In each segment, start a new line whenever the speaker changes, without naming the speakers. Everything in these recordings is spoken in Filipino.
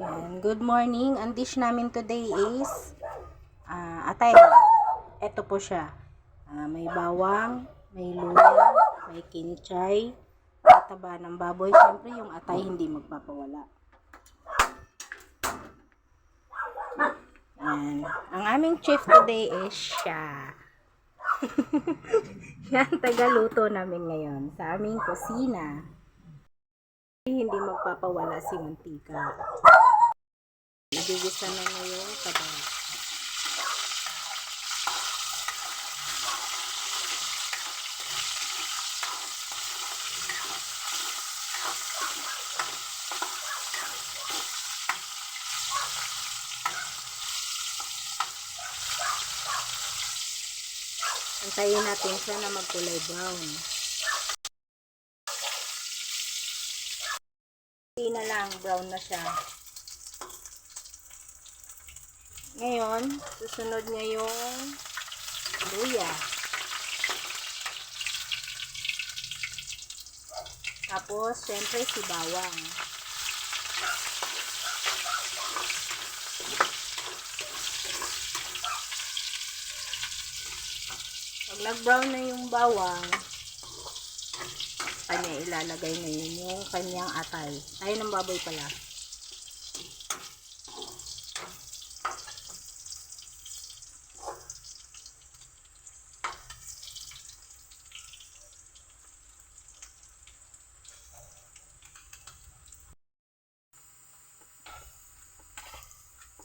Yan. Good morning. Ang dish namin today is atay. Ito po siya. May bawang, may luya, may kinchay, taba ng baboy. Siyempre yung atay hindi magpapawala. Yan. Ang aming chef today is siya. Yan, tagaluto namin ngayon sa aming kusina. Hindi magpapawala si mantika. Igigisa na yung taba. Antayin natin siya na magkulay brown. Hindi na lang, brown na siya. Ngayon, susunod niya yung luya. Tapos, syempre si bawang. Pag nag-brown na yung bawang, kanya ilalagay ngayon yung kanyang atay. Tayo ng baboy pala.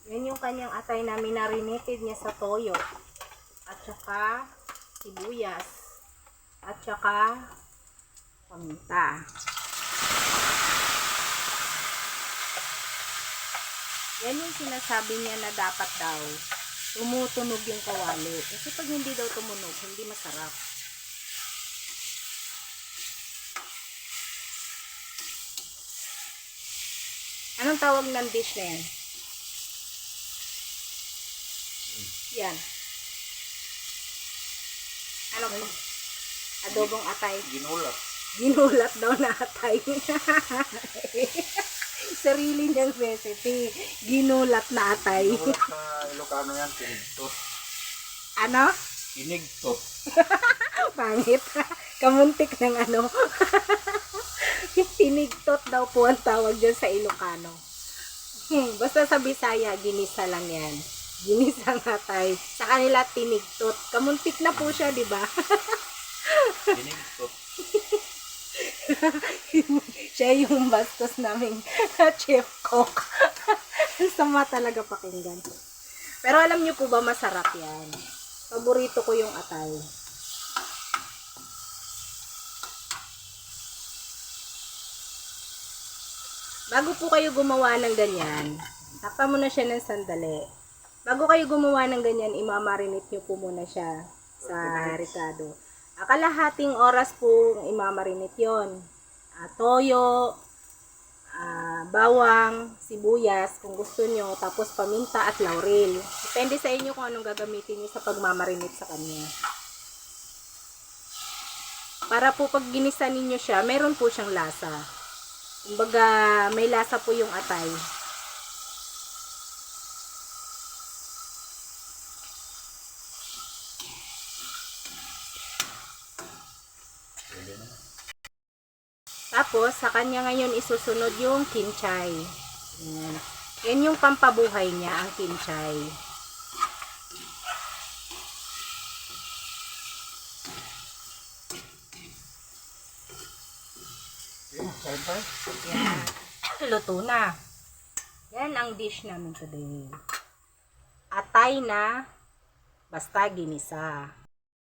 Yan yung kanyang atay na minarinated niya sa toyo. At saka sibuyas. At saka paminta. Yan yung sinasabi niya na dapat daw tumutunog yung kawali. Kasi pag hindi daw tumunog, hindi masarap. Anong tawag ng dish na yan? Yan. Ano po? Adobong atay.
Ginulat.
Ginulat daw na atay. Sarili niyang recipe. Ginulat na atay.
Ginulat sa Ilocano yan, kinigtot.
Ano?
Kinigtot.
Pangit. Kamuntik ng ano. Pinigtot daw po ang tawag dyan sa Ilocano. Basta sa Bisaya, ginisa lang yan. Ginisang atay. Sa kanila, tinigtot. Kamuntik na po siya, di ba?
Kinigtot.
Siya yung bastos naming chef cook. Sama talaga pakinggan. Pero alam niyo po ba, masarap yan. Paborito ko yung atay. Bago po kayo gumawa ng ganyan, takpan mo na siya ng sandali. Bago kayo gumawa ng ganyan, imamarinate nyo po muna siya sa ricado. Kalahating oras po imamarinate yon. Toyo, bawang, sibuyas, kung gusto nyo, tapos paminta at laurel. Depende sa inyo kung anong gagamitin nyo sa pagmamarinate sa kanya. Para po pag ginisa ninyo siya, meron po siyang lasa. Kumbaga, may lasa po yung atay. Tapos, sa kanya ngayon isusunod yung kinchay. Yan. Yan yung pampabuhay niya, ang kinchay. Yan. Luto na. Yan ang dish namin today. Atay na basta ginisa.